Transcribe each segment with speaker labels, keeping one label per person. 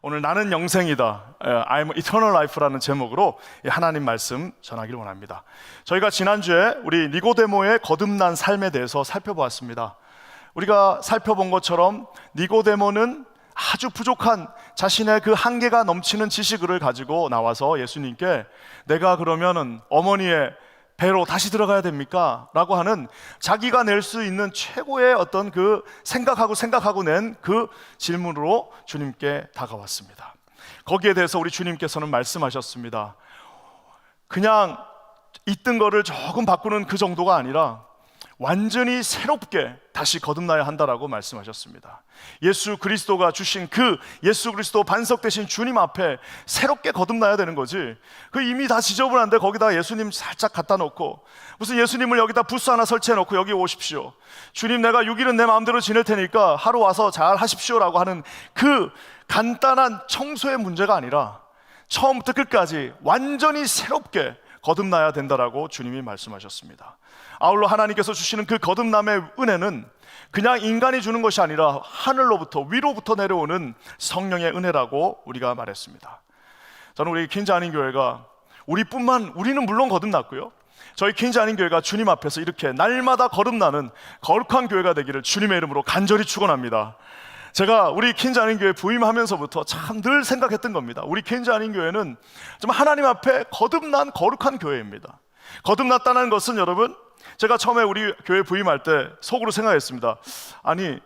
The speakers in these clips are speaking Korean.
Speaker 1: 오늘 나는 영생이다, I'm Eternal Life라는 제목으로 하나님 말씀 전하기를 원합니다. 저희가 지난주에 우리 니고데모의 거듭난 삶에 대해서 살펴보았습니다. 우리가 살펴본 것처럼 니고데모는 아주 부족한 자신의 그 한계가 넘치는 지식을 가지고 나와서 예수님께 내가 그러면은 어머니의 배로 다시 들어가야 됩니까? 라고 하는 자기가 낼 수 있는 최고의 어떤 그 생각하고 낸 그 질문으로 주님께 다가왔습니다. 거기에 대해서 우리 주님께서는 말씀하셨습니다. 그냥 있던 거를 조금 바꾸는 그 정도가 아니라 완전히 새롭게 다시 거듭나야 한다라고 말씀하셨습니다. 예수 그리스도가 주신 그 예수 그리스도 반석되신 주님 앞에 새롭게 거듭나야 되는 거지, 그 이미 다 지저분한데 거기다 예수님 살짝 갖다 놓고 무슨 예수님을 여기다 부스 하나 설치해 놓고 여기 오십시오, 주님 내가 6일은 내 마음대로 지낼 테니까 하루 와서 잘 하십시오라고 하는 그 간단한 청소의 문제가 아니라 처음부터 끝까지 완전히 새롭게 거듭나야 된다라고 주님이 말씀하셨습니다. 아울러 하나님께서 주시는 그 거듭남의 은혜는 그냥 인간이 주는 것이 아니라 하늘로부터 위로부터 내려오는 성령의 은혜라고 우리가 말했습니다. 저는 우리 퀸즈 안인교회가 우리는 물론 거듭났고요, 저희 퀸즈 안인교회가 주님 앞에서 이렇게 날마다 거듭나는 거룩한 교회가 되기를 주님의 이름으로 간절히 축원합니다. 제가 우리 퀸즈 안인교회 부임하면서부터 참 늘 생각했던 겁니다. 우리 퀸즈 안인교회는 좀 하나님 앞에 거듭난 거룩한 교회입니다. 거듭났다는 것은 여러분, 제가 처음에 우리 교회 부임할 때 속으로 생각했습니다. 아니,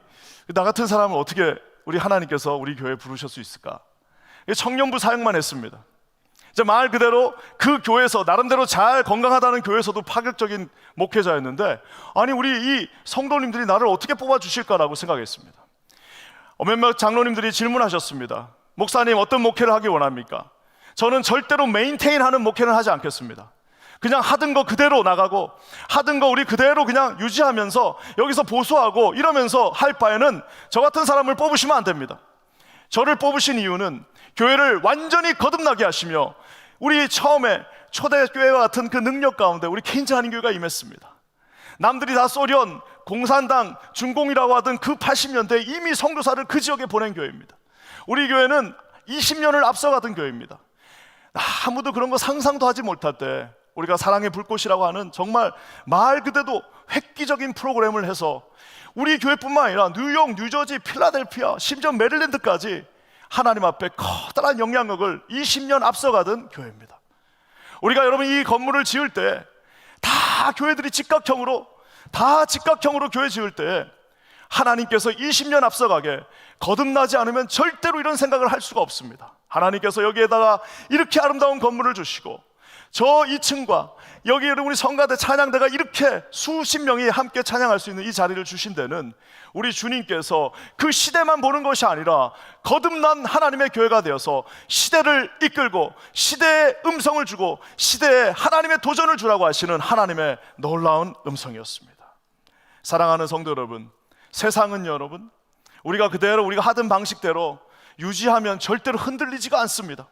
Speaker 1: 나 같은 사람을 어떻게 우리 하나님께서 우리 교회에 부르실 수 있을까? 청년부 사역만 했습니다. 이제 말 그대로 그 교회에서 나름대로 잘 건강하다는 교회에서도 파격적인 목회자였는데, 아니 우리 이 성도님들이 나를 어떻게 뽑아주실까라고 생각했습니다. 몇몇 장로님들이 질문하셨습니다. 목사님 어떤 목회를 하기 원합니까? 저는 절대로 메인테인하는 목회는 하지 않겠습니다. 그냥 하던 거 그대로 나가고 하던 거 우리 그대로 그냥 유지하면서 여기서 보수하고 이러면서 할 바에는 저 같은 사람을 뽑으시면 안 됩니다. 저를 뽑으신 이유는 교회를 완전히 거듭나게 하시며 우리 처음에 초대교회와 같은 그 능력 가운데 우리 퀸즈 한인교회가 임했습니다. 남들이 다 소련, 공산당, 중공이라고 하던 그 80년대에 이미 선교사를 그 지역에 보낸 교회입니다. 우리 교회는 20년을 앞서가던 교회입니다. 아무도 그런 거 상상도 하지 못할 때 우리가 사랑의 불꽃이라고 하는 정말 말 그대로 획기적인 프로그램을 해서 우리 교회뿐만 아니라 뉴욕, 뉴저지, 필라델피아, 심지어 메릴랜드까지 하나님 앞에 커다란 영향력을 20년 앞서가던 교회입니다. 우리가 여러분 이 건물을 지을 때 다 교회들이 직각형으로 교회 지을 때 하나님께서 20년 앞서가게 거듭나지 않으면 절대로 이런 생각을 할 수가 없습니다. 하나님께서 여기에다가 이렇게 아름다운 건물을 주시고 저 2층과 여기 우리 성가대 찬양대가 이렇게 수십 명이 함께 찬양할 수 있는 이 자리를 주신 데는 우리 주님께서 그 시대만 보는 것이 아니라 거듭난 하나님의 교회가 되어서 시대를 이끌고 시대의 음성을 주고 시대에 하나님의 도전을 주라고 하시는 하나님의 놀라운 음성이었습니다. 사랑하는 성도 여러분, 세상은 여러분 우리가 그대로 우리가 하던 방식대로 유지하면 절대로 흔들리지가 않습니다.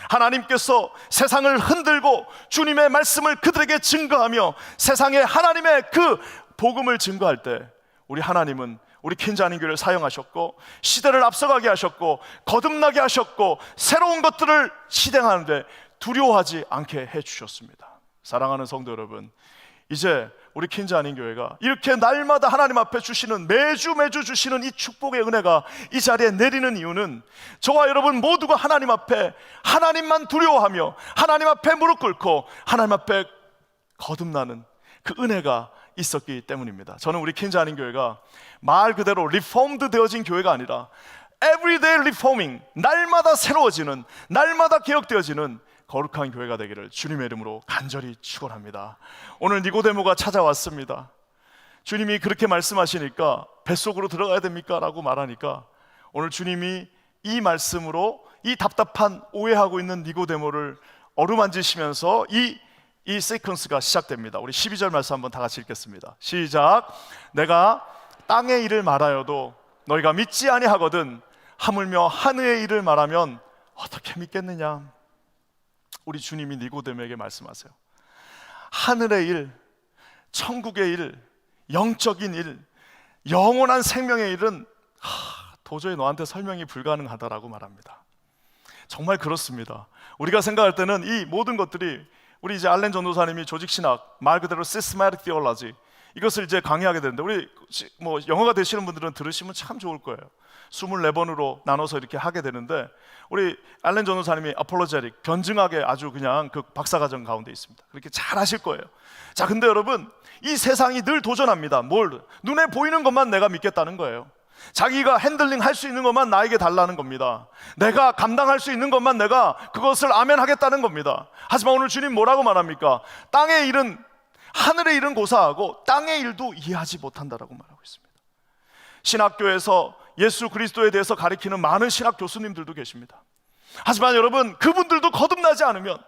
Speaker 1: 하나님께서 세상을 흔들고 주님의 말씀을 그들에게 증거하며 세상에 하나님의 그 복음을 증거할 때 우리 하나님은 우리 퀸즈 안인교회를 사용하셨고 시대를 앞서가게 하셨고 거듭나게 하셨고 새로운 것들을 실행하는데 두려워하지 않게 해주셨습니다. 사랑하는 성도 여러분, 이제 우리 퀸즈 안인교회가 이렇게 날마다 하나님 앞에 주시는 매주 주시는 이 축복의 은혜가 이 자리에 내리는 이유는 저와 여러분 모두가 하나님 앞에 하나님만 두려워하며 하나님 앞에 무릎 꿇고 하나님 앞에 거듭나는 그 은혜가 있었기 때문입니다. 저는 우리 퀸즈 안인교회가 말 그대로 리폼드 되어진 교회가 아니라 everyday reforming, 날마다 새로워지는, 날마다 개혁되어지는 거룩한 교회가 되기를 주님의 이름으로 간절히 축원합니다. 오늘 니고데모가 찾아왔습니다. 주님이 그렇게 말씀하시니까 뱃속으로 들어가야 됩니까? 라고 말하니까 오늘 주님이 이 말씀으로 이 답답한 오해하고 있는 니고데모를 어루만지시면서 이 시퀀스가 시작됩니다. 우리 12절 말씀 한번 다 같이 읽겠습니다. 시작. 내가 땅의 일을 말하여도 너희가 믿지 아니하거든 하물며 하늘의 일을 말하면 어떻게 믿겠느냐? 우리 주님이 니고데모에게 말씀하세요. 하늘의 일, 천국의 일, 영적인 일, 영원한 생명의 일은 도저히 너한테 설명이 불가능하다라고 말합니다. 정말 그렇습니다. 우리가 생각할 때는 이 모든 것들이 우리 이제 알렌 전도사님이 조직신학, 말 그대로 systematic theology, 이것을 이제 강의하게 되는데 우리 뭐 영어가 되시는 분들은 들으시면 참 좋을 거예요. 24번으로 나눠서 이렇게 하게 되는데 우리 알렌 전도사님이 apologetic, 변증학에 아주 그냥 그 박사과정 가운데 있습니다. 그렇게 잘 하실 거예요. 자, 근데 여러분, 이 세상이 늘 도전합니다. 뭘? 눈에 보이는 것만 내가 믿겠다는 거예요. 자기가 핸들링 할 수 있는 것만 나에게 달라는 겁니다. 내가 감당할 수 있는 것만 내가 그것을 아멘 하겠다는 겁니다. 하지만 오늘 주님 뭐라고 말합니까? 땅의 일은, 하늘의 일은 고사하고 땅의 일도 이해하지 못한다라고 말하고 있습니다. 신학교에서 예수 그리스도에 대해서 가르치는 많은 신학 교수님들도 계십니다. 하지만 여러분, 그분들도 거듭나지 않으면,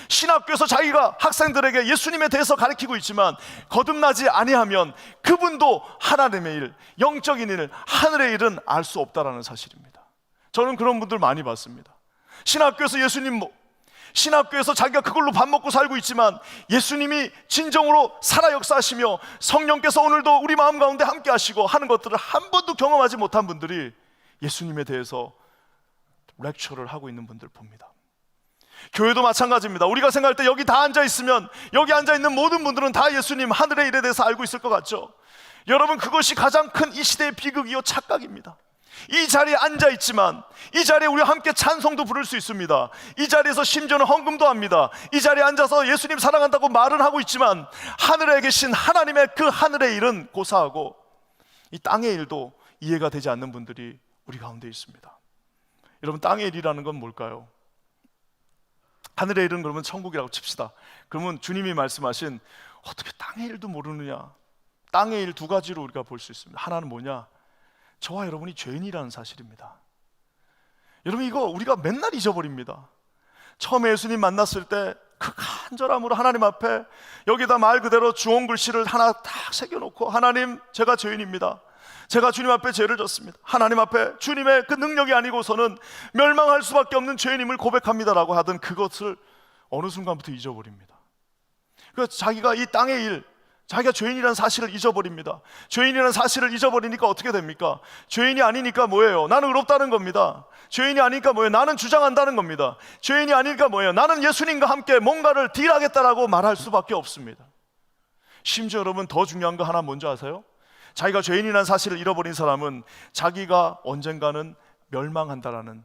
Speaker 1: 신학교에서 자기가 학생들에게 예수님에 대해서 가르치고 있지만 거듭나지 아니하면 그분도 하나님의 일, 영적인 일, 하늘의 일은 알 수 없다라는 사실입니다. 저는 그런 분들 많이 봤습니다. 신학교에서 신학교에서 자기가 그걸로 밥 먹고 살고 있지만 예수님이 진정으로 살아 역사하시며 성령께서 오늘도 우리 마음 가운데 함께 하시고 하는 것들을 한 번도 경험하지 못한 분들이 예수님에 대해서 렉처를 하고 있는 분들 봅니다. 교회도 마찬가지입니다. 우리가 생각할 때 여기 다 앉아있으면 여기 앉아있는 모든 분들은 다 예수님, 하늘의 일에 대해서 알고 있을 것 같죠? 여러분, 그것이 가장 큰 이 시대의 비극이요 착각입니다. 이 자리에 앉아있지만 이 자리에 우리가 함께 찬송도 부를 수 있습니다. 이 자리에서 심지어는 헌금도 합니다. 이 자리에 앉아서 예수님 사랑한다고 말은 하고 있지만 하늘에 계신 하나님의 그 하늘의 일은 고사하고 이 땅의 일도 이해가 되지 않는 분들이 우리 가운데 있습니다. 여러분, 땅의 일이라는 건 뭘까요? 하늘의 일은 그러면 천국이라고 칩시다. 그러면 주님이 말씀하신 어떻게 땅의 일도 모르느냐? 땅의 일 두 가지로 우리가 볼 수 있습니다. 하나는 뭐냐? 저와 여러분이 죄인이라는 사실입니다. 여러분, 이거 우리가 맨날 잊어버립니다. 처음에 예수님 만났을 때 그 간절함으로 하나님 앞에 여기다 말 그대로 주홍 글씨를 하나 딱 새겨놓고, 하나님, 제가 죄인입니다. 제가 주님 앞에 죄를 졌습니다. 하나님 앞에 주님의 그 능력이 아니고서는 멸망할 수밖에 없는 죄인임을 고백합니다라고 하던 그것을 어느 순간부터 잊어버립니다. 그래서 자기가 이 땅의 일, 자기가 죄인이라는 사실을 잊어버립니다. 죄인이라는 사실을 잊어버리니까 어떻게 됩니까? 죄인이 아니니까 뭐예요? 나는 의롭다는 겁니다. 죄인이 아니니까 뭐예요? 나는 주장한다는 겁니다. 죄인이 아니니까 뭐예요? 나는 예수님과 함께 뭔가를 딜하겠다라고 말할 수밖에 없습니다. 심지어 여러분, 더 중요한 거 하나 뭔지 아세요? 자기가 죄인이라는 사실을 잃어버린 사람은 자기가 언젠가는 멸망한다라는,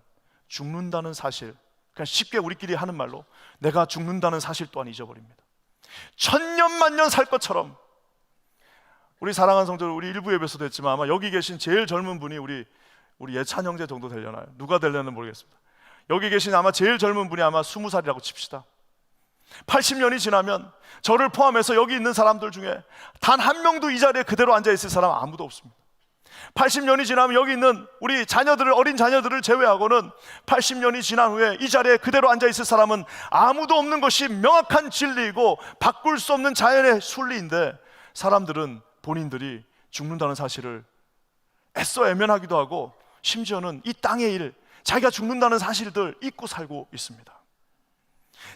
Speaker 1: 죽는다는 사실, 그냥 쉽게 우리끼리 하는 말로 내가 죽는다는 사실 또한 잊어버립니다. 천년만년 살 것처럼. 우리 사랑하는 성도들, 우리 일부 예배에서도 했지만 아마 여기 계신 제일 젊은 분이 우리 예찬 형제 정도 되려나요? 누가 되려는 모르겠습니다. 여기 계신 아마 제일 젊은 분이 아마 20살이라고 칩시다. 80년이 지나면 저를 포함해서 여기 있는 사람들 중에 단 한 명도 이 자리에 그대로 앉아있을 사람 아무도 없습니다. 80년이 지나면 여기 있는 우리 자녀들을, 어린 자녀들을 제외하고는 80년이 지난 후에 이 자리에 그대로 앉아있을 사람은 아무도 없는 것이 명확한 진리이고 바꿀 수 없는 자연의 순리인데, 사람들은 본인들이 죽는다는 사실을 애써 외면하기도 하고 심지어는 이 땅의 일, 자기가 죽는다는 사실들 잊고 살고 있습니다.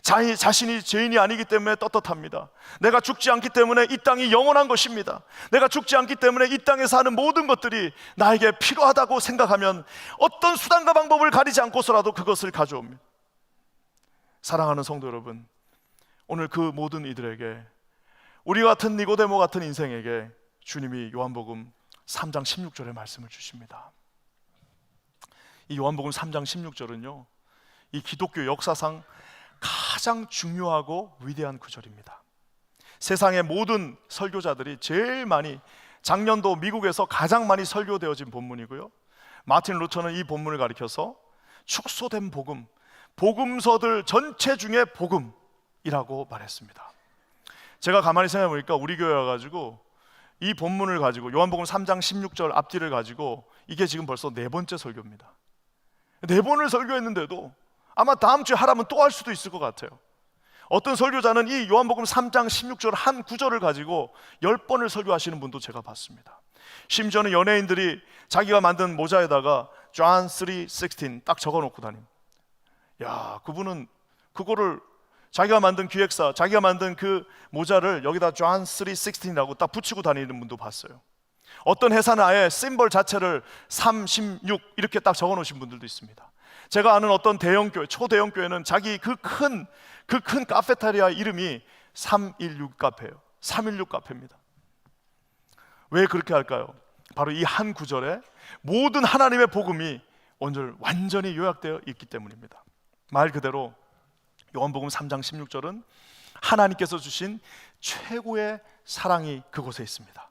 Speaker 1: 자신이 죄인이 아니기 때문에 떳떳합니다. 내가 죽지 않기 때문에 이 땅이 영원한 것입니다. 내가 죽지 않기 때문에 이 땅에 사는 모든 것들이 나에게 필요하다고 생각하면 어떤 수단과 방법을 가리지 않고서라도 그것을 가져옵니다. 사랑하는 성도 여러분, 오늘 그 모든 이들에게, 우리 같은 니고데모 같은 인생에게 주님이 요한복음 3장 16절의 말씀을 주십니다. 이 요한복음 3장 16절은요, 이 기독교 역사상 가장 중요하고 위대한 구절입니다. 세상의 모든 설교자들이 제일 많이, 작년도 미국에서 가장 많이 설교되어진 본문이고요, 마틴 루터는 이 본문을 가리켜서 축소된 복음, 복음서들 전체 중에 복음이라고 말했습니다. 제가 가만히 생각해 보니까 우리 교회 와가지고 이 본문을 가지고 요한복음 3장 16절 앞뒤를 가지고 이게 지금 벌써 4번째 설교입니다. 4번을 설교했는데도 아마 다음 주에 하라면 또 할 수도 있을 것 같아요. 어떤 설교자는 이 요한복음 3장 16절 한 구절을 가지고 10번을 설교하시는 분도 제가 봤습니다. 심지어는 연예인들이 자기가 만든 모자에다가 John 3:16 딱 적어놓고 다닙니다. 야, 그분은 그거를 자기가 만든 기획사, 자기가 만든 그 모자를 여기다 John 3:16이라고 딱 붙이고 다니는 분도 봤어요. 어떤 회사는 아예 심벌 자체를 3, 16 이렇게 딱 적어놓으신 분들도 있습니다. 제가 아는 어떤 대형교회, 초대형 교회는 자기 그 큰 카페테리아 이름이 316 카페예요. 316 카페입니다. 왜 그렇게 할까요? 바로 이 한 구절에 모든 하나님의 복음이 오늘 완전히 요약되어 있기 때문입니다. 말 그대로 요한복음 3장 16절은 하나님께서 주신 최고의 사랑이 그곳에 있습니다.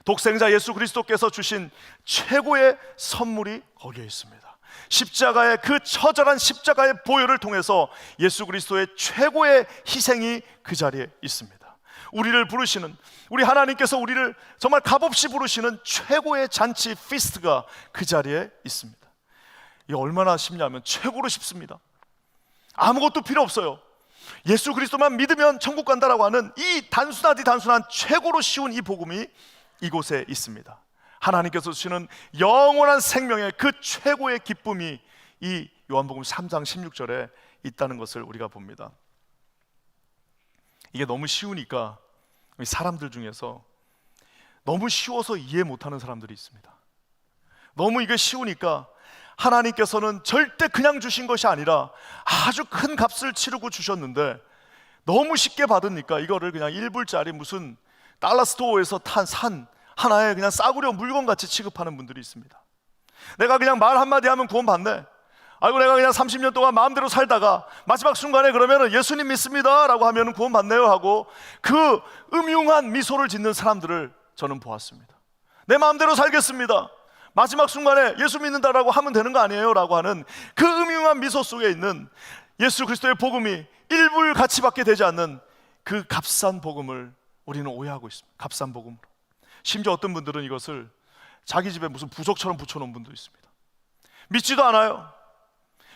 Speaker 1: 독생자 예수 그리스도께서 주신 최고의 선물이 거기에 있습니다. 십자가의 그 처절한 십자가의 보혈을 통해서 예수 그리스도의 최고의 희생이 그 자리에 있습니다. 우리를 부르시는, 우리 하나님께서 우리를 정말 값없이 부르시는 최고의 잔치 피스트가 그 자리에 있습니다. 이게 얼마나 쉽냐면 최고로 쉽습니다. 아무것도 필요 없어요. 예수 그리스도만 믿으면 천국 간다라고 하는 이 단순하디 단순한 최고로 쉬운 이 복음이 이곳에 있습니다. 하나님께서 주시는 영원한 생명의 그 최고의 기쁨이 이 요한복음 3장 16절에 있다는 것을 우리가 봅니다. 이게 너무 쉬우니까 사람들 중에서 너무 쉬워서 이해 못하는 사람들이 있습니다. 너무 이게 쉬우니까 하나님께서는 절대 그냥 주신 것이 아니라 아주 큰 값을 치르고 주셨는데 너무 쉽게 받으니까 이거를 그냥 1불짜리 무슨 달러 스토어에서 산 하나의 그냥 싸구려 물건같이 취급하는 분들이 있습니다. 내가 그냥 말 한마디 하면 구원 받네. 아이고 내가 그냥 30년 동안 마음대로 살다가 마지막 순간에 그러면은 예수님 믿습니다 라고 하면은 구원 받네요 하고 그 음흉한 미소를 짓는 사람들을 저는 보았습니다. 내 마음대로 살겠습니다, 마지막 순간에 예수 믿는다라고 하면 되는 거 아니에요 라고 하는 그 음흉한 미소 속에 있는 예수 그리스도의 복음이 1불 가치밖에 되지 않는 그 값싼 복음을 우리는 오해하고 있습니다. 값싼 복음으로. 심지어 어떤 분들은 이것을 자기 집에 무슨 부적처럼 붙여놓은 분도 있습니다. 믿지도 않아요.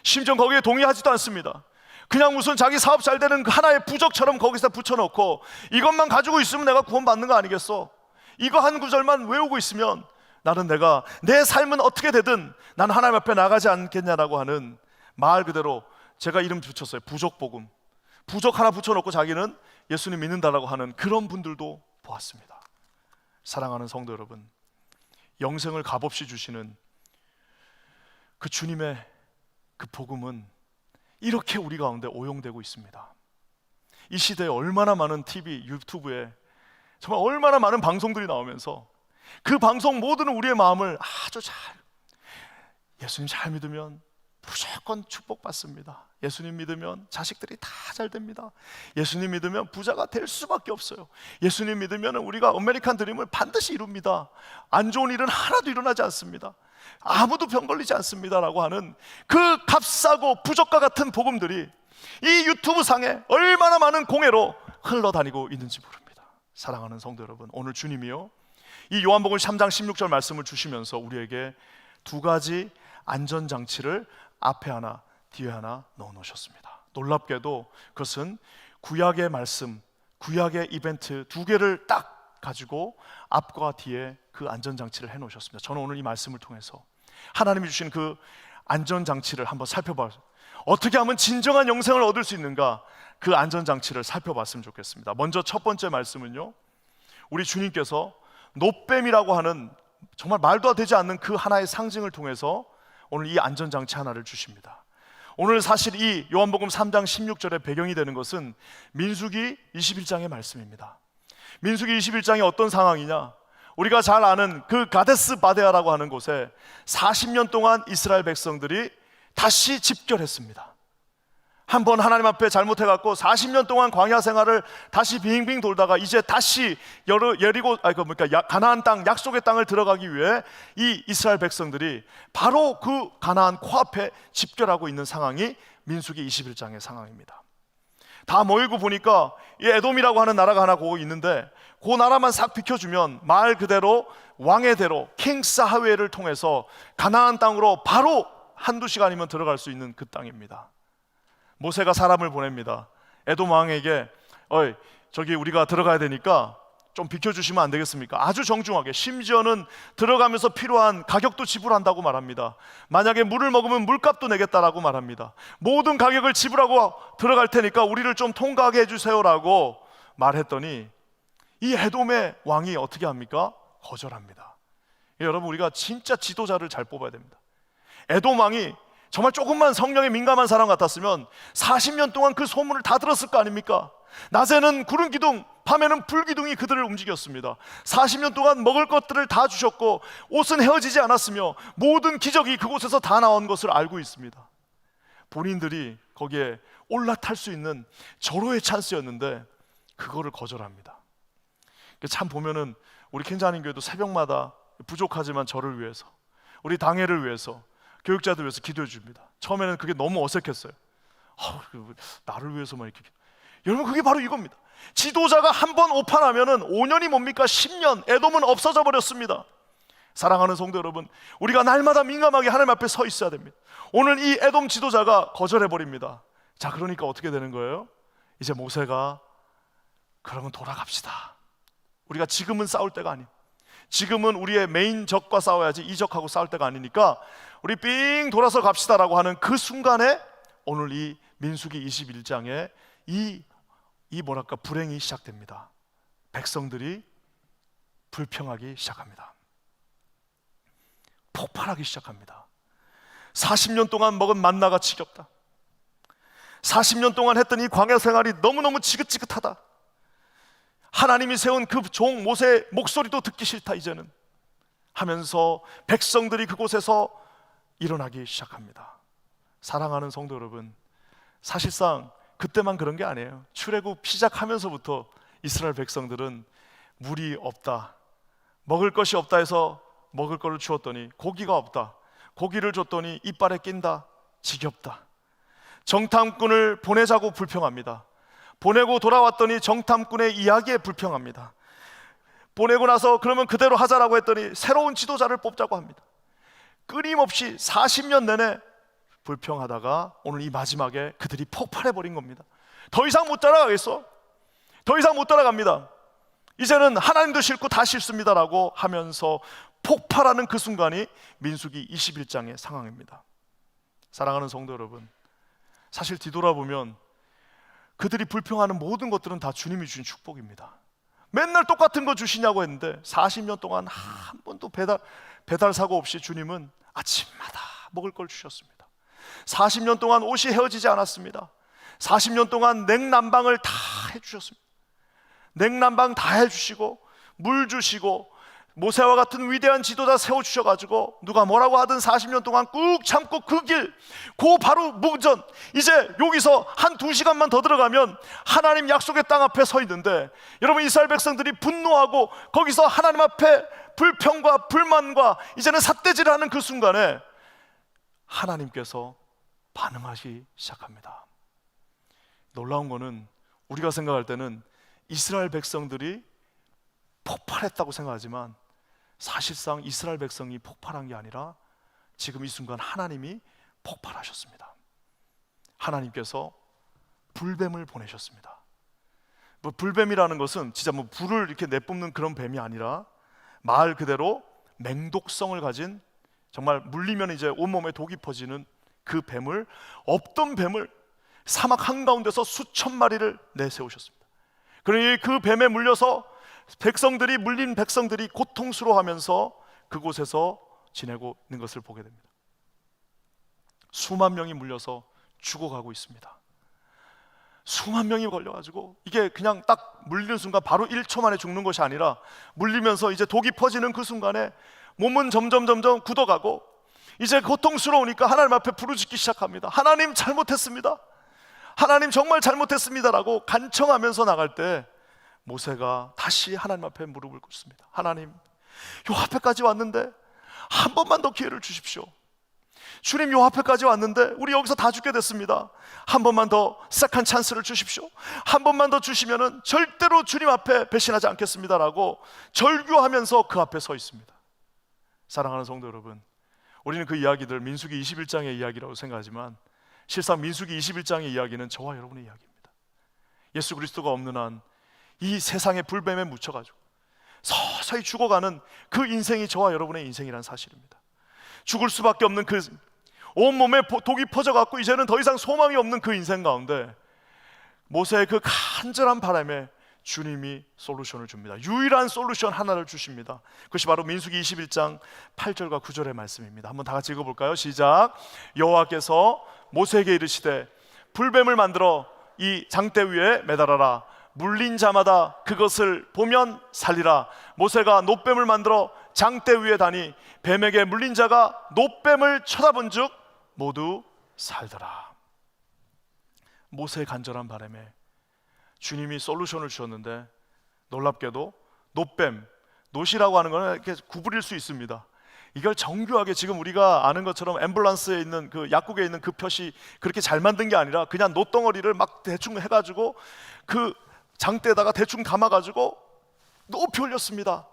Speaker 1: 심지어 거기에 동의하지도 않습니다. 그냥 무슨 자기 사업 잘 되는 하나의 부적처럼 거기서 붙여놓고 이것만 가지고 있으면 내가 구원 받는 거 아니겠어? 이거 한 구절만 외우고 있으면 나는 내가 내 삶은 어떻게 되든 난 하나님 앞에 나가지 않겠냐라고 하는, 말 그대로 제가 이름 붙였어요. 부적복음. 부적 하나 붙여놓고 자기는 예수님 믿는다라고 하는 그런 분들도 보았습니다. 사랑하는 성도 여러분, 영생을 값없이 주시는 그 주님의 그 복음은 이렇게 우리 가운데 오용되고 있습니다. 이 시대에 얼마나 많은 TV, 유튜브에 정말 얼마나 많은 방송들이 나오면서 그 방송 모두는 우리의 마음을 아주 잘, 예수님 잘 믿으면 무조건 축복받습니다. 예수님 믿으면 자식들이 다 잘 됩니다. 예수님 믿으면 부자가 될 수밖에 없어요. 예수님 믿으면 우리가 아메리칸 드림을 반드시 이룹니다. 안 좋은 일은 하나도 일어나지 않습니다. 아무도 병 걸리지 않습니다 라고 하는 그 값싸고 부적과 같은 복음들이 이 유튜브 상에 얼마나 많은 공예로 흘러다니고 있는지 모릅니다. 사랑하는 성도 여러분, 오늘 주님이요 이 요한복음 3장 16절 말씀을 주시면서 우리에게 두 가지 안전장치를 앞에 하나 뒤에 하나 넣어 놓으셨습니다. 놀랍게도 그것은 구약의 말씀, 구약의 이벤트 두 개를 딱 가지고 앞과 뒤에 그 안전장치를 해 놓으셨습니다. 저는 오늘 이 말씀을 통해서 하나님이 주신 그 안전장치를 한번 살펴봐요. 어떻게 하면 진정한 영생을 얻을 수 있는가, 그 안전장치를 살펴봤으면 좋겠습니다. 먼저 첫 번째 말씀은요, 우리 주님께서 노뱀이라고 하는 정말 말도 되지 않는 그 하나의 상징을 통해서 오늘 이 안전장치 하나를 주십니다. 오늘 사실 이 요한복음 3장 16절의 배경이 되는 것은 민수기 21장의 말씀입니다. 민수기 21장이 어떤 상황이냐, 우리가 잘 아는 그 가데스 바데아라고 하는 곳에 40년 동안 이스라엘 백성들이 다시 집결했습니다. 한번 하나님 앞에 잘못해갖고 40년 동안 광야 생활을 다시 빙빙 돌다가 이제 다시 가나안 땅, 약속의 땅을 들어가기 위해 이 이스라엘 백성들이 바로 그 가나안 코앞에 집결하고 있는 상황이 민수기 21장의 상황입니다. 다 모이고 보니까 이 에돔이라고 하는 나라가 하나 거기 있는데 그 나라만 싹 비켜주면 말 그대로 왕의 대로 킹 사하웨를 통해서 가나안 땅으로 바로 한두 시간이면 들어갈 수 있는 그 땅입니다. 모세가 사람을 보냅니다. 에돔 왕에게 저기 우리가 들어가야 되니까 좀 비켜주시면 안 되겠습니까? 아주 정중하게, 심지어는 들어가면서 필요한 가격도 지불한다고 말합니다. 만약에 물을 먹으면 물값도 내겠다라고 말합니다. 모든 가격을 지불하고 들어갈 테니까 우리를 좀 통과하게 해주세요라고 말했더니 이 에돔의 왕이 어떻게 합니까? 거절합니다. 여러분, 우리가 진짜 지도자를 잘 뽑아야 됩니다. 에돔 왕이 정말 조금만 성령에 민감한 사람 같았으면 40년 동안 그 소문을 다 들었을 거 아닙니까? 낮에는 구름 기둥, 밤에는 불 기둥이 그들을 움직였습니다. 40년 동안 먹을 것들을 다 주셨고 옷은 헤어지지 않았으며 모든 기적이 그곳에서 다 나온 것을 알고 있습니다. 본인들이 거기에 올라탈 수 있는 절호의 찬스였는데 그거를 거절합니다. 참 보면은 우리 켄자님 교회도 새벽마다 부족하지만 저를 위해서, 우리 당회를 위해서, 교육자들 위해서 기도해 줍니다. 처음에는 그게 너무 어색했어요. 나를 위해서만 이렇게. 여러분, 그게 바로 이겁니다. 지도자가 한번 오판하면은 5년이 뭡니까? 10년, 에돔은 없어져 버렸습니다. 사랑하는 성도 여러분, 우리가 날마다 민감하게 하나님 앞에 서 있어야 됩니다. 오늘 이 에돔 지도자가 거절해 버립니다. 자, 그러니까 어떻게 되는 거예요? 이제 모세가 그러면 돌아갑시다. 우리가 지금은 싸울 때가 아니에요. 지금은 우리의 메인 적과 싸워야지 이 적하고 싸울 때가 아니니까 우리 삥 돌아서 갑시다라고 하는 그 순간에 오늘 이 민수기 21장에 이 뭐랄까 불행이 시작됩니다. 백성들이 불평하기 시작합니다. 폭발하기 시작합니다. 40년 동안 먹은 만나가 지겹다. 40년 동안 했던 이 광야 생활이 너무너무 지긋지긋하다. 하나님이 세운 그 종 모세의 목소리도 듣기 싫다 이제는 하면서 백성들이 그곳에서 일어나기 시작합니다. 사랑하는 성도 여러분, 사실상 그때만 그런 게 아니에요. 출애굽 시작하면서부터 이스라엘 백성들은 물이 없다, 먹을 것이 없다 해서 먹을 것을 주었더니 고기가 없다, 고기를 줬더니 이빨에 낀다, 지겹다. 정탐꾼을 보내자고 불평합니다. 보내고 돌아왔더니 정탐꾼의 이야기에 불평합니다. 보내고 나서 그러면 그대로 하자라고 했더니 새로운 지도자를 뽑자고 합니다. 끊임없이 40년 내내 불평하다가 오늘 이 마지막에 그들이 폭발해버린 겁니다. 더 이상 못 따라가겠어? 더 이상 못 따라갑니다. 이제는 하나님도 싫고 다 싫습니다라고 하면서 폭발하는 그 순간이 민수기 21장의 상황입니다. 사랑하는 성도 여러분, 사실 뒤돌아보면 그들이 불평하는 모든 것들은 다 주님이 주신 축복입니다. 맨날 똑같은 거 주시냐고 했는데 40년 동안 한 번도 배달 사고 없이 주님은 아침마다 먹을 걸 주셨습니다. 40년 동안 옷이 헤어지지 않았습니다. 40년 동안 냉난방을 다 해주셨습니다. 냉난방 다 해주시고 물 주시고 모세와 같은 위대한 지도자 세워주셔가지고 누가 뭐라고 하든 40년 동안 꾹 참고 그 길, 그 바로 무전, 이제 여기서 한 2시간만 더 들어가면 하나님 약속의 땅 앞에 서 있는데, 여러분 이스라엘 백성들이 분노하고 거기서 하나님 앞에 불평과 불만과 이제는 삿대질을 하는 그 순간에 하나님께서 반응하기 시작합니다. 놀라운 거는 우리가 생각할 때는 이스라엘 백성들이 폭발했다고 생각하지만 사실상 이스라엘 백성이 폭발한 게 아니라 지금 이 순간 하나님이 폭발하셨습니다. 하나님께서 불뱀을 보내셨습니다. 불뱀이라는 것은 진짜 불을 이렇게 내뿜는 그런 뱀이 아니라 말 그대로 맹독성을 가진, 정말 물리면 이제 온몸에 독이 퍼지는 그 뱀을, 없던 뱀을 사막 한가운데서 수천 마리를 내세우셨습니다. 그러니 그 뱀에 물려서 백성들이, 물린 백성들이 고통스러워하면서 그곳에서 지내고 있는 것을 보게 됩니다. 수만 명이 물려서 죽어가고 있습니다. 수만 명이 걸려가지고 이게 그냥 딱 물리는 순간 바로 1초 만에 죽는 것이 아니라 물리면서 이제 독이 퍼지는 그 순간에 몸은 점점 굳어가고 이제 고통스러우니까 하나님 앞에 부르짖기 시작합니다. 하나님 잘못했습니다. 하나님 정말 잘못했습니다라고 간청하면서 나갈 때 모세가 다시 하나님 앞에 무릎을 꿇습니다. 하나님, 요 앞에까지 왔는데 한 번만 더 기회를 주십시오. 주님, 요 앞에까지 왔는데 우리 여기서 다 죽게 됐습니다. 한 번만 더 세컨 찬스를 주십시오. 한 번만 더 주시면은 절대로 주님 앞에 배신하지 않겠습니다라고 절규하면서 그 앞에 서 있습니다. 사랑하는 성도 여러분, 우리는 그 이야기들 민수기 21장의 이야기라고 생각하지만 실상 민수기 21장의 이야기는 저와 여러분의 이야기입니다. 예수 그리스도가 없는 한 이 세상의 불뱀에 묻혀가지고 서서히 죽어가는 그 인생이 저와 여러분의 인생이란 사실입니다. 죽을 수밖에 없는 그 온몸에 독이 퍼져갖고 이제는 더 이상 소망이 없는 그 인생 가운데 모세의 그 간절한 바람에 주님이 솔루션을 줍니다. 유일한 솔루션 하나를 주십니다. 그것이 바로 민수기 21장 8절과 9절의 말씀입니다. 한번 다 같이 읽어볼까요? 시작. 여호와께서 모세에게 이르시되 불뱀을 만들어 이 장대 위에 매달아라. 물린 자마다 그것을 보면 살리라. 모세가 놋뱀을 만들어 장대 위에 다니 뱀에게 물린 자가 놋뱀을 쳐다본 즉 모두 살더라. 모세의 간절한 바람에 주님이 솔루션을 주셨는데, 놀랍게도 놋뱀, 놋이라고 하는 거는 이렇게 구부릴 수 있습니다. 이걸 정교하게 지금 우리가 아는 것처럼 앰뷸런스에 있는 그 약국에 있는 그 푯이 그렇게 잘 만든 게 아니라 그냥 놋덩어리를 막 대충 해가지고 그 장대에다가 대충 담아가지고 높이 올렸습니다.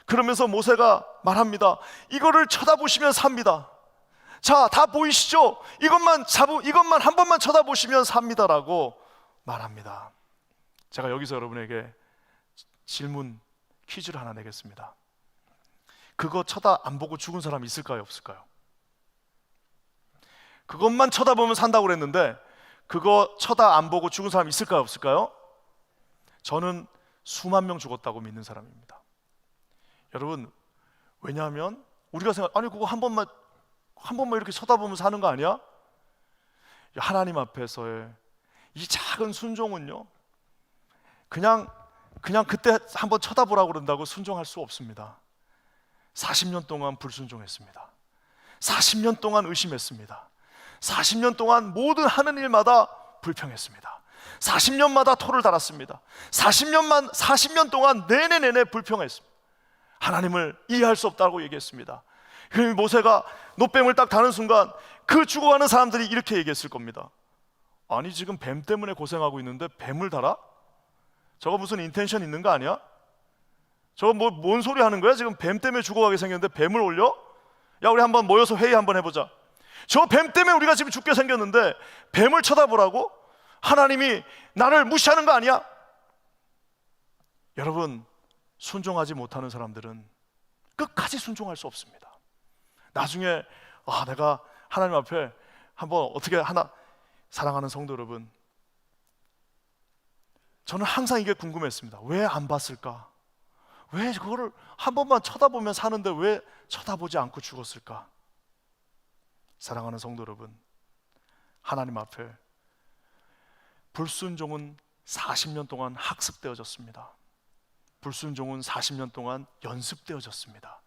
Speaker 1: 그러면서 모세가 말합니다. 이거를 쳐다보시면 삽니다. 자, 다 보이시죠? 이것만 한 번만 쳐다보시면 삽니다라고 말합니다. 제가 여기서 여러분에게 질문, 퀴즈를 하나 내겠습니다. 그거 쳐다 안 보고 죽은 사람 있을까요, 없을까요? 그것만 쳐다보면 산다고 그랬는데 그거 쳐다 안 보고 죽은 사람 있을까요, 없을까요? 저는 수만 명 죽었다고 믿는 사람입니다. 여러분, 왜냐하면 우리가 아니 그거 한 번만 이렇게 쳐다보면 사는 거 아니야? 하나님 앞에서의 이 작은 순종은요, 그냥 그때 한번 쳐다보라고 그런다고 순종할 수 없습니다. 40년 동안 불순종했습니다. 40년 동안 의심했습니다. 40년 동안 모든 하는 일마다 불평했습니다. 40년마다 토를 달았습니다. 40년 동안 내내 불평했습니다. 하나님을 이해할 수 없다고 얘기했습니다. 그 모세가 놋뱀을 딱 다는 순간 그 죽어가는 사람들이 이렇게 얘기했을 겁니다. 아니 지금 뱀 때문에 고생하고 있는데 뱀을 달아? 저거 무슨 인텐션 있는 거 아니야? 저거 뭔 소리 하는 거야? 지금 뱀 때문에 죽어가게 생겼는데 뱀을 올려? 야, 우리 한번 모여서 회의 한번 해보자. 저 뱀 때문에 우리가 지금 죽게 생겼는데 뱀을 쳐다보라고? 하나님이 나를 무시하는 거 아니야? 여러분, 순종하지 못하는 사람들은 끝까지 순종할 수 없습니다. 나중에 내가 하나님 앞에 한번 어떻게 하나. 사랑하는 성도 여러분, 저는 항상 이게 궁금했습니다. 왜 안 봤을까? 왜 그거를 한 번만 쳐다보면 사는데 왜 쳐다보지 않고 죽었을까? 사랑하는 성도 여러분, 하나님 앞에 불순종은 40년 동안 학습되어졌습니다. 불순종은 40년 동안 연습되어졌습니다.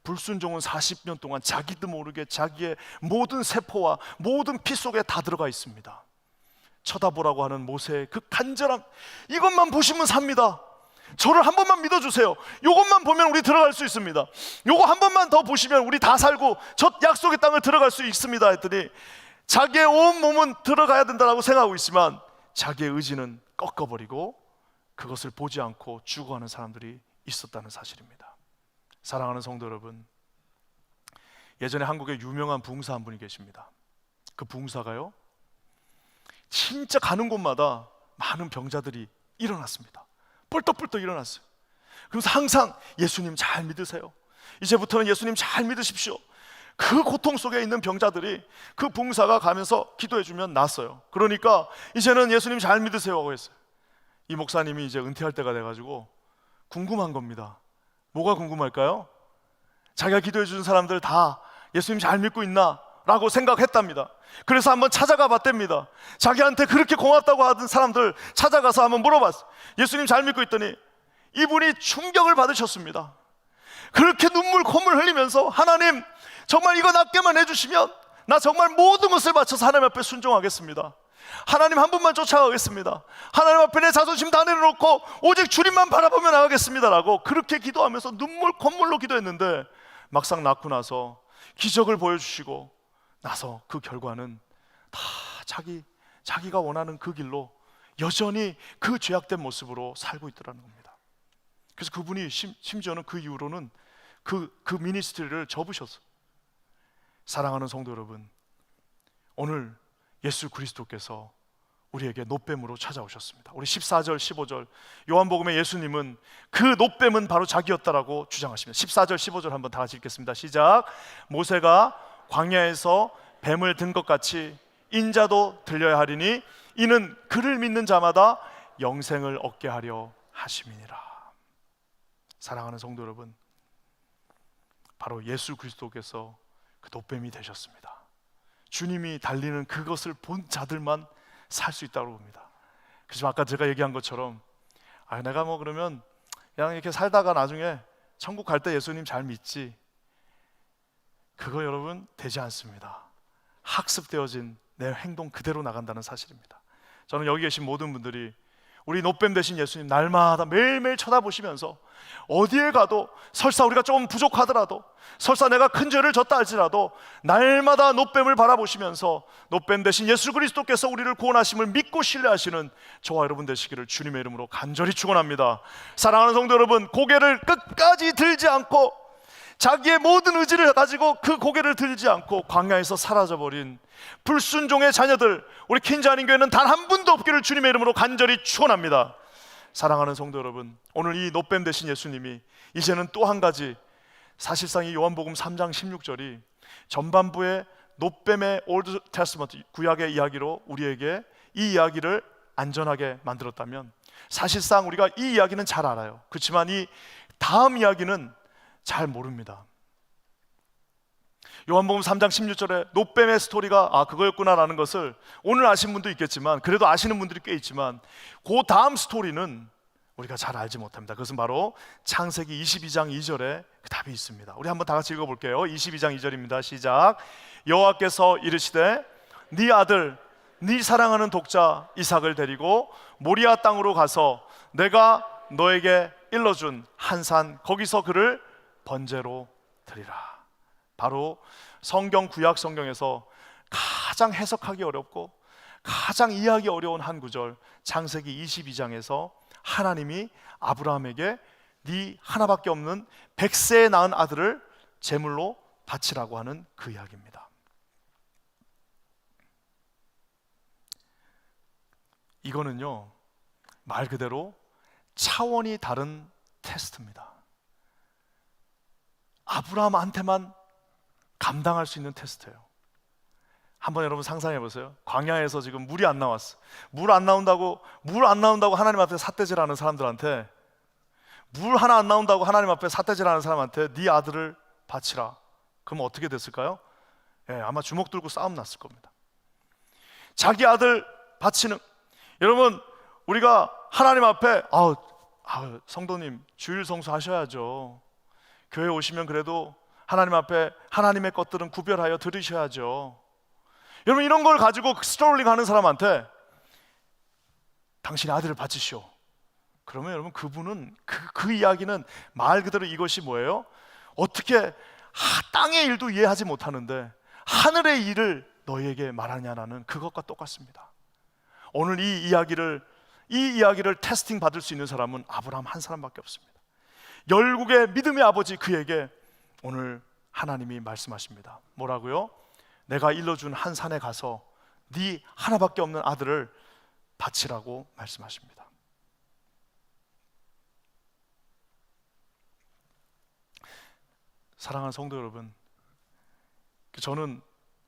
Speaker 1: 불순종은 40년 동안 자기도 모르게 자기의 모든 세포와 모든 피 속에 다 들어가 있습니다. 쳐다보라고 하는 모세의 그 간절함, 이것만 보시면 삽니다. 저를 한 번만 믿어주세요. 이것만 보면 우리 들어갈 수 있습니다. 이거 한 번만 더 보시면 우리 다 살고 저 약속의 땅을 들어갈 수 있습니다 했더니 자기의 온 몸은 들어가야 된다고 생각하고 있지만 자기의 의지는 꺾어버리고 그것을 보지 않고 죽어가는 사람들이 있었다는 사실입니다. 사랑하는 성도 여러분, 예전에 한국에 유명한 부흥사 한 분이 계십니다. 그 부흥사가요, 진짜 가는 곳마다 많은 병자들이 일어났습니다. 뻘떡뻘떡 일어났어요. 그래서 항상 예수님 잘 믿으세요. 이제부터는 예수님 잘 믿으십시오. 그 고통 속에 있는 병자들이 그 부흥사가 가면서 기도해주면 낫어요. 그러니까 이제는 예수님 잘 믿으세요 하고 했어요. 이 목사님이 이제 은퇴할 때가 돼가지고 궁금한 겁니다. 뭐가 궁금할까요? 자기가 기도해 주는 사람들 다 예수님 잘 믿고 있나? 라고 생각했답니다. 그래서 한번 찾아가 봤답니다. 자기한테 그렇게 고맙다고 하던 사람들 찾아가서 한번 물어봤어요. 예수님 잘 믿고 있더니 이분이 충격을 받으셨습니다. 그렇게 눈물 콧물 흘리면서 하나님 정말 이거 낫게만 해주시면 나 정말 모든 것을 바쳐서 하나님 앞에 순종하겠습니다. 하나님 한 분만 쫓아가겠습니다. 하나님 앞에 내 자존심 다 내려놓고 오직 주님만 바라보며 나가겠습니다 라고 그렇게 기도하면서 눈물 콧물로 기도했는데 막상 낳고 나서 기적을 보여주시고 나서 그 결과는 다 자기가 원하는 그 길로 여전히 그 죄악된 모습으로 살고 있더라는 겁니다. 그래서 그분이 심지어는 그 이후로는 그 미니스트리를 접으셨어요. 사랑하는 성도 여러분, 오늘 예수 그리스도께서 우리에게 놋뱀으로 찾아오셨습니다. 우리 14절 15절 요한복음에 예수님은 그 놋뱀은 바로 자기였다라고 주장하십니다. 14절 15절 한번 다 같이 읽겠습니다. 시작. 모세가 광야에서 뱀을 든 것 같이 인자도 들려야 하리니 이는 그를 믿는 자마다 영생을 얻게 하려 하심이니라. 사랑하는 성도 여러분, 바로 예수 그리스도께서 그 놋뱀이 되셨습니다. 주님이 달리는 그것을 본 자들만 살 수 있다고 봅니다. 그래서 아까 제가 얘기한 것처럼 내가 뭐 그러면 그냥 이렇게 살다가 나중에 천국 갈 때 예수님 잘 믿지, 그거 여러분 되지 않습니다. 학습되어진 내 행동 그대로 나간다는 사실입니다. 저는 여기 계신 모든 분들이 우리 놋뱀 되신 예수님 날마다 매일매일 쳐다보시면서 어디에 가도, 설사 우리가 좀 부족하더라도, 설사 내가 큰 죄를 졌다 할지라도 날마다 놋뱀을 바라보시면서 놋뱀 되신 예수 그리스도께서 우리를 구원하심을 믿고 신뢰하시는 저와 여러분 되시기를 주님의 이름으로 간절히 축원합니다. 사랑하는 성도 여러분, 고개를 끝까지 들지 않고, 자기의 모든 의지를 가지고 그 고개를 들지 않고 광야에서 사라져버린 불순종의 자녀들, 우리 킨자님 교회는 단 한 분도 없기를 주님의 이름으로 간절히 축원합니다. 사랑하는 성도 여러분, 오늘 이 놋뱀 되신 예수님이 이제는 또 한 가지, 사실상 이 요한복음 3장 16절이 전반부의 놋뱀의 올드 테스트먼트, 구약의 이야기로 우리에게 이 이야기를 안전하게 만들었다면, 사실상 우리가 이 이야기는 잘 알아요. 그렇지만 이 다음 이야기는 잘 모릅니다. 요한복음 3장 16절에 놋뱀의 스토리가 그거였구나라는 것을 오늘 아신 분도 있겠지만, 그래도 아시는 분들이 꽤 있지만, 그 다음 스토리는 우리가 잘 알지 못합니다. 그것은 바로 창세기 22장 2절에 그 답이 있습니다. 우리 한번 다 같이 읽어볼게요. 22장 2절입니다. 시작. 여호와께서 이르시되 네 아들 네 사랑하는 독자 이삭을 데리고 모리아 땅으로 가서 내가 너에게 일러준 한 산, 거기서 그를 번제로 드리라. 바로 성경, 구약 성경에서 가장 해석하기 어렵고 가장 이해하기 어려운 한 구절, 창세기 22장에서 하나님이 아브라함에게 네 하나밖에 없는 100세에 낳은 아들을 제물로 바치라고 하는 그 이야기입니다. 이거는요, 말 그대로 차원이 다른 테스트입니다. 아브라함한테만 감당할 수 있는 테스트예요. 한번 여러분 상상해 보세요. 광야에서 지금 물이 안 나왔어. 물 안 나온다고 하나님 앞에 삿대질하는 사람들한테, 물 하나 안 나온다고 하나님 앞에 삿대질하는 사람한테 네 아들을 바치라. 그럼 어떻게 됐을까요? 아마 주먹 들고 싸움 났을 겁니다. 자기 아들 바치는, 여러분 우리가 하나님 앞에 성도님 주일 성수하셔야죠. 교회 오시면 그래도 하나님 앞에 하나님의 것들은 구별하여 들으셔야죠. 여러분 이런 걸 가지고 스트롤링 하는 사람한테 당신의 아들을 바치시오. 그러면 여러분 그분은 그 이야기는 말 그대로 이것이 뭐예요? 어떻게 땅의 일도 이해하지 못하는데 하늘의 일을 너희에게 말하냐라는 그것과 똑같습니다. 오늘 이 이야기를 테스팅 받을 수 있는 사람은 아브라함 한 사람밖에 없습니다. 열국의 믿음의 아버지 그에게 오늘 하나님이 말씀하십니다. 뭐라고요? 내가 일러준 한 산에 가서 네 하나밖에 없는 아들을 바치라고 말씀하십니다. 사랑하는 성도 여러분, 저는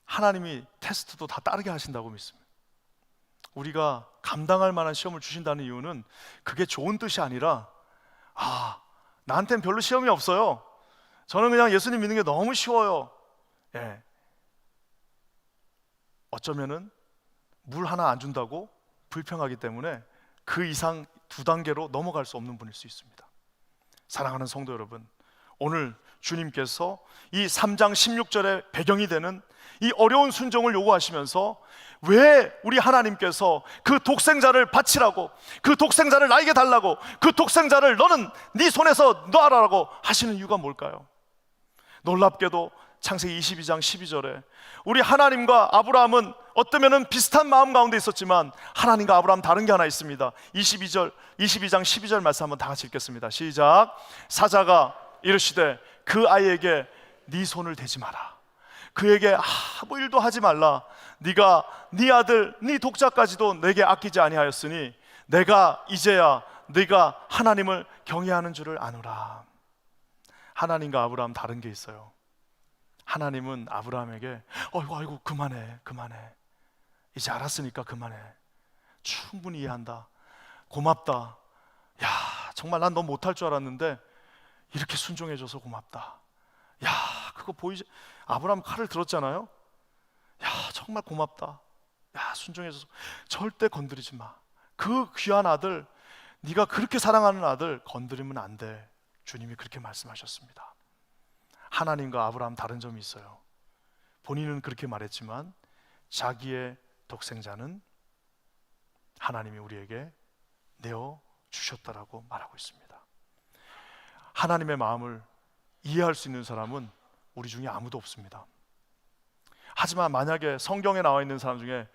Speaker 1: 하나님이 테스트도 다 따르게 하신다고 믿습니다. 우리가 감당할 만한 시험을 주신다는 이유는 그게 좋은 뜻이 아니라 나한테는 별로 시험이 없어요. 저는 그냥 예수님 믿는 게 너무 쉬워요. 어쩌면은 물 하나 안 준다고 불평하기 때문에 그 이상 2단계로 넘어갈 수 없는 분일 수 있습니다. 사랑하는 성도 여러분, 오늘 주님께서 이 3장 16절의 배경이 되는 이 어려운 순종을 요구하시면서 왜 우리 하나님께서 그 독생자를 바치라고, 그 독생자를 나에게 달라고, 그 독생자를 너는 네 손에서 놔라라고 하시는 이유가 뭘까요? 놀랍게도 창세기 22장 12절에 우리 하나님과 아브라함은 어쩌면 비슷한 마음 가운데 있었지만 하나님과 아브라함 다른 게 하나 있습니다. 22장 12절 말씀 한번 다 같이 읽겠습니다. 시작. 사자가 이르시되 그 아이에게 네 손을 대지 마라. 그에게 아무 일도 하지 말라. 네가 네 아들 네 독자까지도 내게 아끼지 아니하였으니 내가 이제야 네가 하나님을 경외하는 줄을 아노라. 하나님과 아브라함 다른 게 있어요. 하나님은 아브라함에게 아이고 그만해 이제 알았으니까 그만해, 충분히 이해한다, 고맙다, 야 정말 난 너 못할 줄 알았는데 이렇게 순종해줘서 고맙다. 야, 그거 보이지? 아브라함 칼을 들었잖아요. 야, 정말 고맙다. 야, 순종해줘서 절대 건드리지 마. 그 귀한 아들, 네가 그렇게 사랑하는 아들 건드리면 안 돼. 주님이 그렇게 말씀하셨습니다. 하나님과 아브라함 다른 점이 있어요. 본인은 그렇게 말했지만 자기의 독생자는 하나님이 우리에게 내어 주셨다라고 말하고 있습니다. 하나님의 마음을 이해할 수 있는 사람은 우리 중에 아무도 없습니다. 하지만 만약에 성경에 나와 있는 사람 중에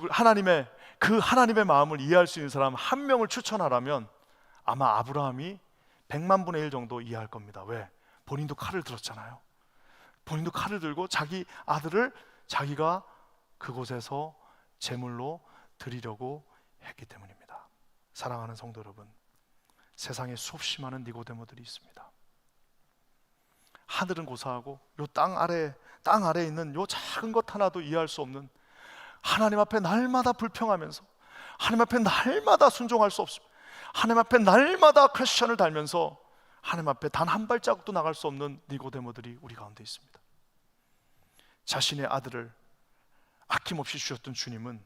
Speaker 1: 하나님의 마음을 이해할 수 있는 사람 한 명을 추천하라면 아마 아브라함이 100만 분의 1 정도 이해할 겁니다. 왜? 본인도 칼을 들었잖아요. 본인도 칼을 들고 자기 아들을 자기가 그곳에서 제물로 드리려고 했기 때문입니다. 사랑하는 성도 여러분, 세상에 수없이 많은 니고데모들이 있습니다. 하늘은 고사하고 요 땅 아래에 있는 요 작은 것 하나도 이해할 수 없는, 하나님 앞에 날마다 불평하면서 하나님 앞에 날마다 순종할 수 없습니다. 하나님 앞에 날마다 퀘스천을 달면서 하나님 앞에 단 한 발자국도 나갈 수 없는 니고데모들이 우리 가운데 있습니다. 자신의 아들을 아낌없이 주셨던 주님은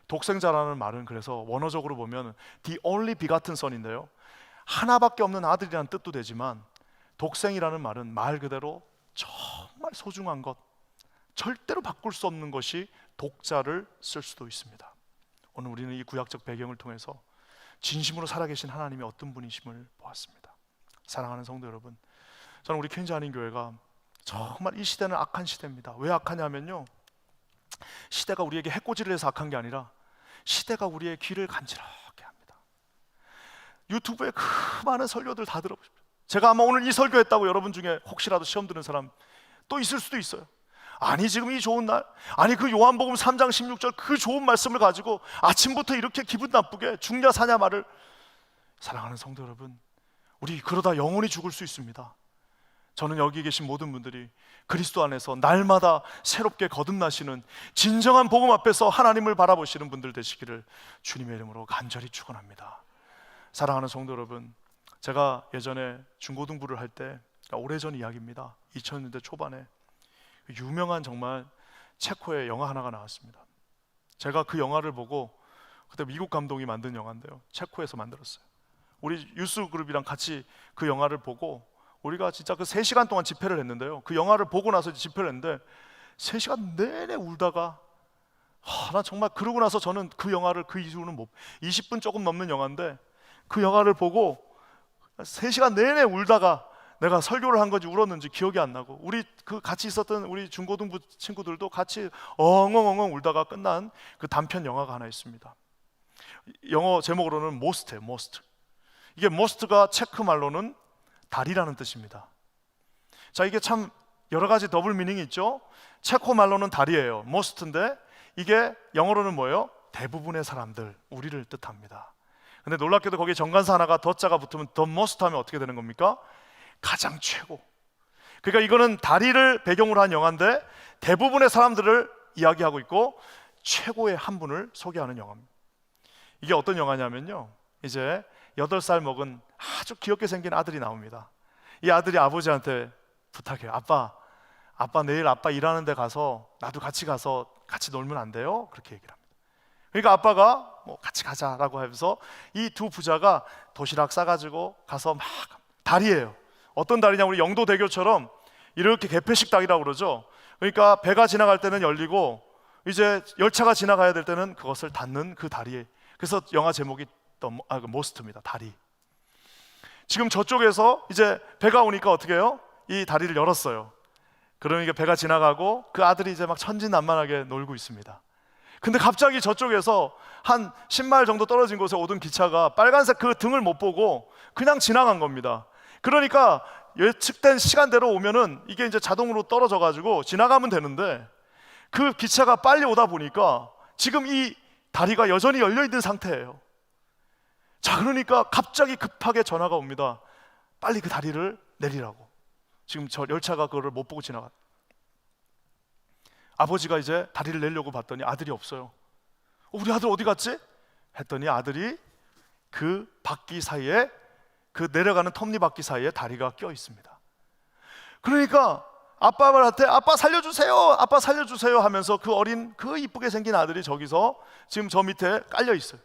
Speaker 1: 독생자라는 말은 그래서 원어적으로 보면 the only begotten son인데요, 하나밖에 없는 아들이라는 뜻도 되지만 독생이라는 말은 말 그대로 정말 소중한 것, 절대로 바꿀 수 없는 것이 독자를 쓸 수도 있습니다. 오늘 우리는 이 구약적 배경을 통해서 진심으로 살아계신 하나님이 어떤 분이심을 보았습니다. 사랑하는 성도 여러분, 저는 우리 퀸즈 한인교회가 정말 이 시대는 악한 시대입니다. 왜 악하냐면요, 시대가 우리에게 해코지를 해서 악한 게 아니라 시대가 우리의 귀를 간지럽게 합니다. 유튜브에 그 많은 설교들 다 들어보십시오. 제가 아마 오늘 이 설교했다고 여러분 중에 혹시라도 시험 드는 사람 또 있을 수도 있어요. 아니 지금 이 좋은 날, 아니 그 요한복음 3장 16절 그 좋은 말씀을 가지고 아침부터 이렇게 기분 나쁘게 죽냐 사냐 말을. 사랑하는 성도 여러분, 우리 그러다 영원히 죽을 수 있습니다. 저는 여기 계신 모든 분들이 그리스도 안에서 날마다 새롭게 거듭나시는 진정한 복음 앞에서 하나님을 바라보시는 분들 되시기를 주님의 이름으로 간절히 축원합니다. 사랑하는 성도 여러분, 제가 예전에 중고등부를 할 때, 오래전 이야기입니다. 2000년대 초반에 유명한 정말 체코의 영화 하나가 나왔습니다. 제가 그 영화를 보고, 그때 미국 감독이 만든 영화인데요, 체코에서 만들었어요. 우리 유스 그룹이랑 같이 그 영화를 보고 우리가 진짜 그 3시간 동안 집회를 했는데요, 그 영화를 보고 나서 집회를 했는데 3시간 내내 울다가 나 정말, 그러고 나서 저는 그 영화를 그 이후로는 20분 조금 넘는 영화인데 그 영화를 보고 3시간 내내 울다가 내가 설교를 한 건지 울었는지 기억이 안 나고, 우리 그 같이 있었던 우리 중고등부 친구들도 같이 엉엉엉엉 울다가 끝난 그 단편 영화가 하나 있습니다. 영어 제목으로는 most. 이게 most가 체크 말로는 다리라는 뜻입니다. 자, 이게 참 여러 가지 더블 미닝이 있죠. 체코 말로는 다리예요, most인데 이게 영어로는 뭐예요? 대부분의 사람들, 우리를 뜻합니다. 근데 놀랍게도 거기에 정관사 하나가 더자가 붙으면 the most 하면 어떻게 되는 겁니까? 가장 최고. 그러니까 이거는 다리를 배경으로 한 영화인데 대부분의 사람들을 이야기하고 있고 최고의 한 분을 소개하는 영화입니다. 이게 어떤 영화냐면요, 이제 8살 먹은 아주 귀엽게 생긴 아들이 나옵니다. 이 아들이 아버지한테 부탁해요. 아빠 내일 아빠 일하는 데 가서 나도 같이 가서 같이 놀면 안 돼요? 그렇게 얘기를 합니다. 그러니까 아빠가 뭐 같이 가자라고 하면서 이 두 부자가 도시락 싸가지고 가서 막, 다리예요. 어떤 다리냐, 우리 영도대교처럼 이렇게 개폐식 다리라고 그러죠. 그러니까 배가 지나갈 때는 열리고 이제 열차가 지나가야 될 때는 그것을 닫는 그 다리에, 그래서 영화 제목이 most입니다. 다리. 지금 저쪽에서 이제 배가 오니까 어떻게 해요? 이 다리를 열었어요. 그러니까 배가 지나가고 그 아들이 이제 막 천진난만하게 놀고 있습니다. 근데 갑자기 저쪽에서 한 10마일 정도 떨어진 곳에 오던 기차가 빨간색 그 등을 못 보고 그냥 지나간 겁니다. 그러니까 예측된 시간대로 오면은 이게 이제 자동으로 떨어져 가지고 지나가면 되는데 그 기차가 빨리 오다 보니까 지금 이 다리가 여전히 열려 있는 상태예요. 자, 그러니까 갑자기 급하게 전화가 옵니다. 빨리 그 다리를 내리라고. 지금 저 열차가 그거를 못 보고 지나갔. 아버지가 이제 다리를 내려고 봤더니 아들이 없어요. 우리 아들 어디 갔지? 했더니 아들이 그 바퀴 사이에, 그 내려가는 톱니바퀴 사이에 다리가 껴 있습니다. 그러니까 아빠한테 아빠 살려주세요, 아빠 살려주세요 하면서 그 어린, 그 이쁘게 생긴 아들이 저기서 지금 저 밑에 깔려 있어요.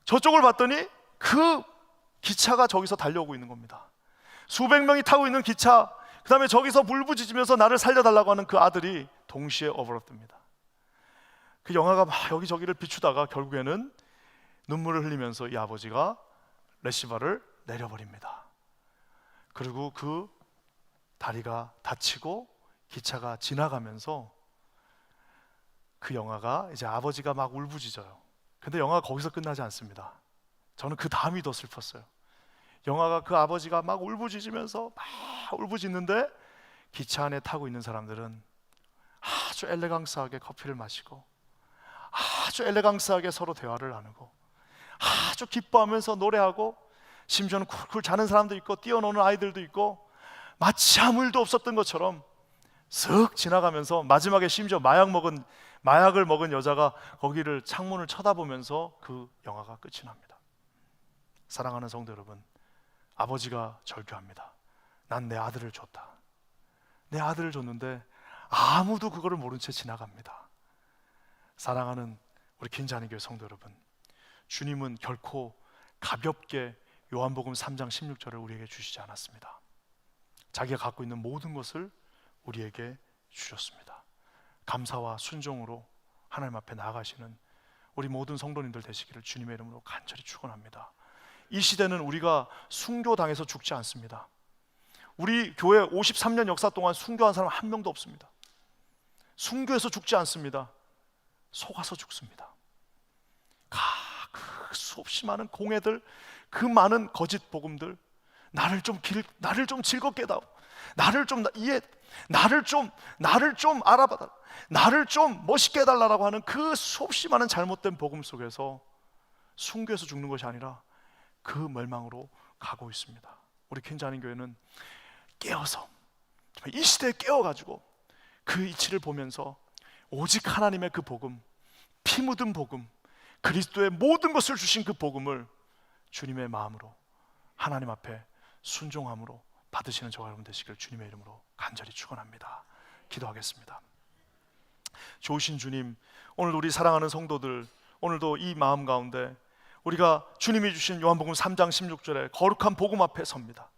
Speaker 1: 저쪽을 봤더니 그 기차가 저기서 달려오고 있는 겁니다. 수백 명이 타고 있는 기차, 그 다음에 저기서 울부짖으면서 나를 살려달라고 하는 그 아들이 동시에 어버럽듭니다. 그 영화가 막 여기저기를 비추다가 결국에는 눈물을 흘리면서 이 아버지가 레시바를 내려버립니다. 그리고 그 다리가 다치고 기차가 지나가면서 그 영화가 이제 아버지가 막 울부짖어요. 근데 영화가 거기서 끝나지 않습니다. 저는 그 다음이 더 슬펐어요. 영화가 그 아버지가 막 울부짖으면서 막 울부짖는데 기차 안에 타고 있는 사람들은 아주 엘레강스하게 커피를 마시고 아주 엘레강스하게 서로 대화를 나누고 아주 기뻐하면서 노래하고, 심지어는 쿨쿨 자는 사람도 있고 뛰어노는 아이들도 있고, 마치 아무 일도 없었던 것처럼 쓱 지나가면서 마지막에 심지어 마약을 먹은 여자가 거기를 창문을 쳐다보면서 그 영화가 끝이 납니다. 사랑하는 성도 여러분, 아버지가 절규합니다. 난 내 아들을 줬다. 내 아들을 줬는데 아무도 그거를 모른 채 지나갑니다. 사랑하는 우리 긴자니 교회 성도 여러분, 주님은 결코 가볍게 요한복음 3장 16절을 우리에게 주시지 않았습니다. 자기가 갖고 있는 모든 것을 우리에게 주셨습니다. 감사와 순종으로 하나님 앞에 나아가시는 우리 모든 성도님들 되시기를 주님의 이름으로 간절히 축원합니다. 이 시대는 우리가 순교당해서 죽지 않습니다. 우리 교회 53년 역사 동안 순교한 사람 한 명도 없습니다. 순교해서 죽지 않습니다. 속아서 죽습니다. 그 수없이 많은 공회들, 그 많은 거짓 복음들, 나를 좀 즐겁게 해다오, 나를 좀 알아봐달라, 나를 좀 멋있게 해달라고 하는 그 수없이 많은 잘못된 복음 속에서 순교해서 죽는 것이 아니라 그 멸망으로 가고 있습니다. 우리 퀸자님 교회는 깨어서, 이 시대에 깨어가지고 그 이치를 보면서 오직 하나님의 그 복음, 피 묻은 복음, 그리스도의 모든 것을 주신 그 복음을 주님의 마음으로 하나님 앞에 순종함으로 받으시는 저와 여러분 되시길 주님의 이름으로 간절히 축원합니다. 기도하겠습니다. 좋으신 주님, 오늘 우리 사랑하는 성도들, 오늘도 이 마음 가운데 우리가 주님이 주신 요한복음 3장 16절에 거룩한 복음 앞에 섭니다.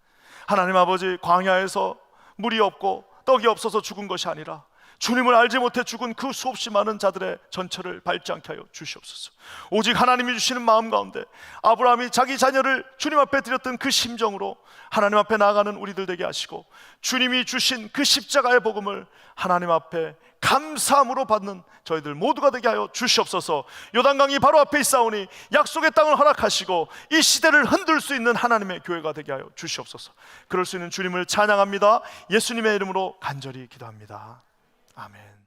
Speaker 1: 하나님 아버지, 광야에서 물이 없고 떡이 없어서 죽은 것이 아니라 주님을 알지 못해 죽은 그 수없이 많은 자들의 전처를 밟지 않게 하여 주시옵소서. 오직 하나님이 주시는 마음 가운데 아브라함이 자기 자녀를 주님 앞에 드렸던 그 심정으로 하나님 앞에 나아가는 우리들 되게 하시고, 주님이 주신 그 십자가의 복음을 하나님 앞에 감사함으로 받는 저희들 모두가 되게 하여 주시옵소서. 요단강이 바로 앞에 있사오니 약속의 땅을 허락하시고 이 시대를 흔들 수 있는 하나님의 교회가 되게 하여 주시옵소서. 그럴 수 있는 주님을 찬양합니다. 예수님의 이름으로 간절히 기도합니다. 아멘.